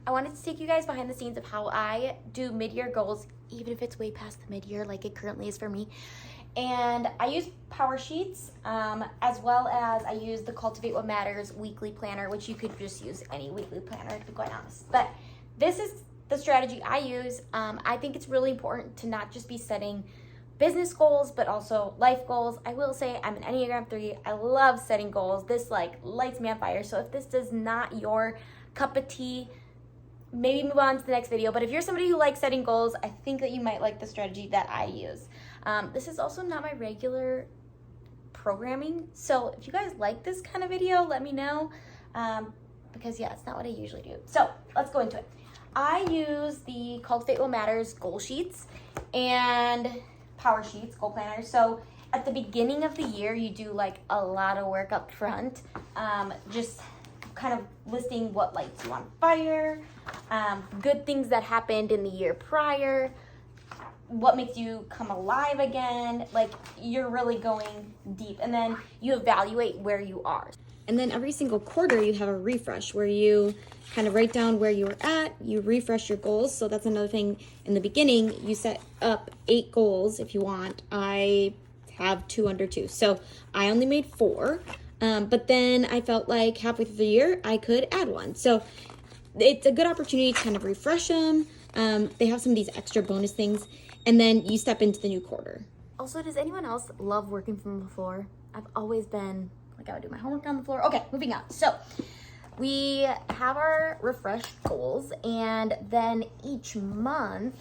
I wanted to take you guys behind the scenes of how I do mid-year goals, even if it's way past the mid-year like it currently is for me. And I use Power Sheets, as well as I use the Cultivate What Matters weekly planner, which you could just use any weekly planner, to be quite honest. But this is the strategy I use. I think it's really important to not just be setting business goals, but also life goals. I will say I'm an Enneagram 3. I love setting goals. This like lights me on fire. So if this is not your cup of tea, maybe move on to the next video. But if you're somebody who likes setting goals, I think that you might like the strategy that I use. This is also not my regular programming. So if you guys like this kind of video, let me know. Because yeah, it's not what I usually do. So let's go into it. I use the Cultivate What Matters goal sheets and Power Sheets, goal planners. So at the beginning of the year, you do like a lot of work up front, just kind of listing what lights you on fire, good things that happened in the year prior, what makes you come alive again. Like, you're really going deep, and then you evaluate where you are. And then every single quarter you have a refresh where you kind of write down where you were at, you refresh your goals. So that's another thing. In the beginning, you set up 8 goals if you want. I have 2 under 2. So I only made 4. But then I felt like halfway through the year, I could add one. So it's a good opportunity to kind of refresh them. They have some of these extra bonus things. And then you step into the new quarter. Also, does anyone else love working from the floor? I've always been like, I would do my homework on the floor. Okay, moving on. So we have our refresh goals, and then each month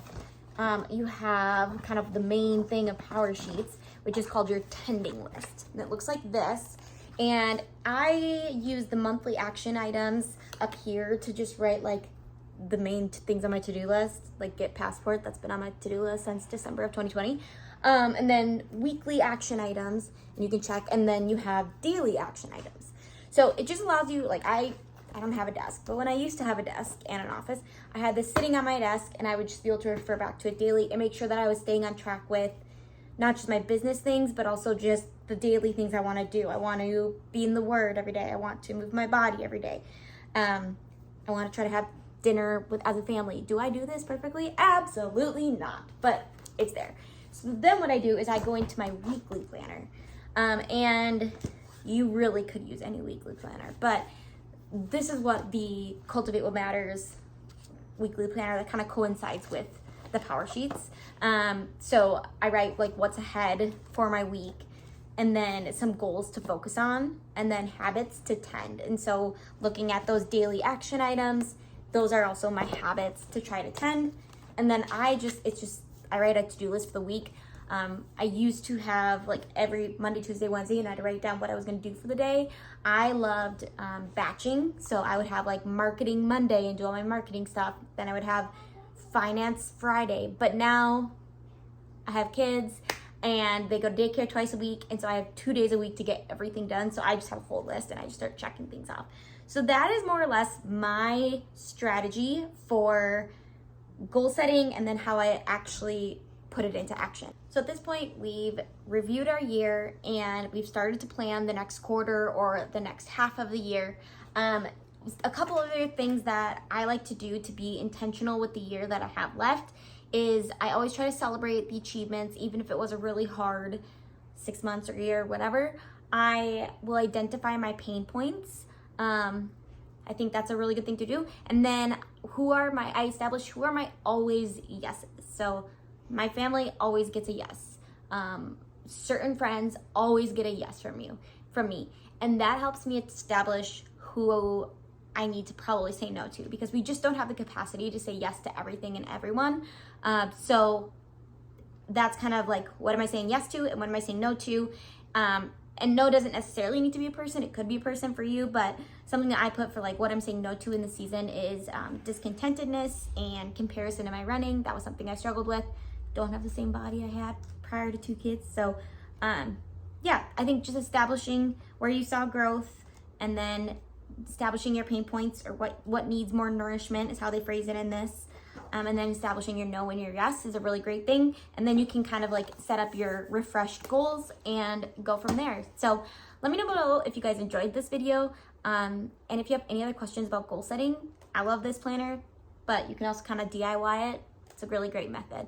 you have kind of the main thing of Power Sheets, which is called your tending list. And it looks like this. And I use the monthly action items up here to just write like the main things on my to-do list, like get passport. That's been on my to-do list since December of 2020. And then weekly action items, and you can check. And then you have daily action items. So it just allows you, like, I don't have a desk, but when I used to have a desk and an office, I had this sitting on my desk, and I would just be able to refer back to it daily and make sure that I was staying on track with not just my business things, but also just the daily things I want to do. I want to be in the Word every day. I want to move my body every day. I want to try to have dinner as a family. Do I do this perfectly? Absolutely not, but it's there. So then what I do is I go into my weekly planner, and you really could use any weekly planner, but this is what the Cultivate What Matters weekly planner that kind of coincides with the Power Sheets. So I write like what's ahead for my week, and then some goals to focus on, and then habits to tend. And so looking at those daily action items, those are also my habits to try to tend. And then I write a to-do list for the week. I used to have like every Monday, Tuesday, Wednesday, and I'd write down what I was going to do for the day. I loved batching. So I would have like marketing Monday and do all my marketing stuff. Then I would have finance Friday. But now I have kids and they go to daycare twice a week. And so I have 2 days a week to get everything done. So I just have a full list and I just start checking things off. So that is more or less my strategy for goal setting, and then how I actually put it into action. So at this point, we've reviewed our year and we've started to plan the next quarter or the next half of the year. A couple other things that I like to do to be intentional with the year that I have left is I always try to celebrate the achievements, even if it was a really hard 6 months or year, whatever. I will identify my pain points. I think that's a really good thing to do. And then I establish who are my always yeses. So my family always gets a yes. Certain friends always get a yes from me. And that helps me establish who I need to probably say no to, because we just don't have the capacity to say yes to everything and everyone. So that's kind of like, what am I saying yes to and what am I saying no to? And no doesn't necessarily need to be a person. It could be a person for you, but something that I put for like what I'm saying no to in the season is discontentedness and comparison in my running. That was something I struggled with. Don't have the same body I had prior to 2 kids. So yeah, I think just establishing where you saw growth, and then establishing your pain points, or what needs more nourishment is how they phrase it in this. And then establishing your no and your yes is a really great thing. And then you can kind of like set up your refreshed goals and go from there. So let me know below if you guys enjoyed this video. And if you have any other questions about goal setting, I love this planner, but you can also kind of DIY it. It's a really great method.